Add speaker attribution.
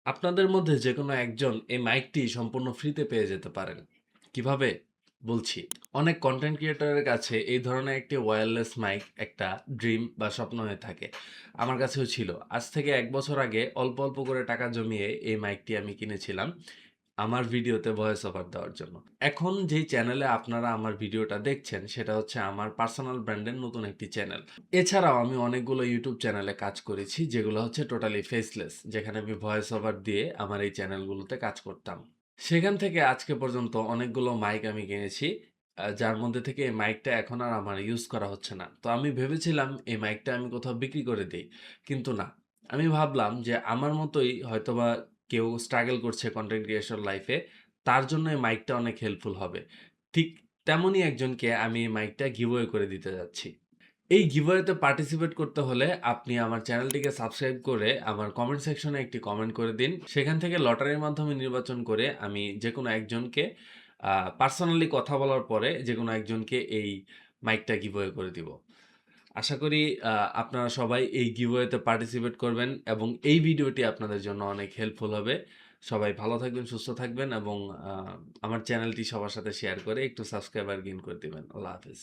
Speaker 1: আপনাদের মধ্যে যেকোনো একজন এই মাইকটি সম্পূর্ণ ফ্রিতে পেয়ে যেতে পারেন। কিভাবে? বলছি। অনেক কনটেন্ট ক্রিয়েটরের কাছে এই ধরনের একটি ওয়্যারলেস মাইক একটা ড্রিম বা স্বপ্ন হয়ে থাকে। আমার কাছেও ছিল। আজ থেকে ১ বছর আগে অল্প, অল্প করে টাকা জমিয়ে এই মাইকটি আমি কিনেছিলাম আমার ভিডিওতে ভয়েস ওভার দেওয়ার জন্য। এখন যেই চ্যানেলে আপনারা আমার ভিডিওটা দেখছেন সেটা হচ্ছে আমার পার্সোনাল ব্র্যান্ডের নতুন একটি চ্যানেল। এছাড়াও আমি অনেকগুলো ইউটিউব চ্যানেলে কাজ করেছি যেগুলো হচ্ছে টোটালি ফেসলেস। যেখানে আমি ভয়েস ওভার দিয়ে আমার এই চ্যানেলগুলোতে কাজ করতাম। সেখান থেকে আজকে পর্যন্ত অনেকগুলো মাইক আমি কিনেছি। যার মধ্যে থেকে এই মাইকটা এখন আর আমার ইউজ করা হচ্ছে না। তো আমি ভেবেছিলাম এই মাইকটা আমি কোথাও বিক্রি করে দেই। কিন্তু না। আমি ভাবলাম যে আমার মতোই হয়তোবা কেউ স্ট্রাগল করছে কনটেন্ট ক্রিয়েশন লাইফে, তার জন্য এই মাইকটা অনেক হেল্পফুল হবে। ঠিক তেমনই একজনকে আমি এই মাইকটা গিভওয়ে করে দিতে যাচ্ছি। এই গিভওয়েতে পার্টিসিপেট করতে হলে আপনি আমার চ্যানেলটিকে সাবস্ক্রাইব করে আমার কমেন্ট সেকশনে একটি কমেন্ট করে দিন। সেখান থেকে লটারির মাধ্যমে নির্বাচন করে আমি যেকোনো একজনকে পার্সোনালি কথা বলার পরে যেকোনো একজনকে এই মাইকটা গিভওয়ে করে দিব। আশা করি আপনারা সবাই এই গিভওয়েতে পার্টিসিপেট করবেন এবং এই ভিডিওটি আপনাদের জন্য অনেক হেল্পফুল হবে। সবাই ভালো থাকবেন, সুস্থ থাকবেন এবং আ আমার চ্যানেলটি সবার সাথে শেয়ার করে একটু সাবস্ক্রাইবার গেইন করে দিবেন। আল্লাহ হাফেজ।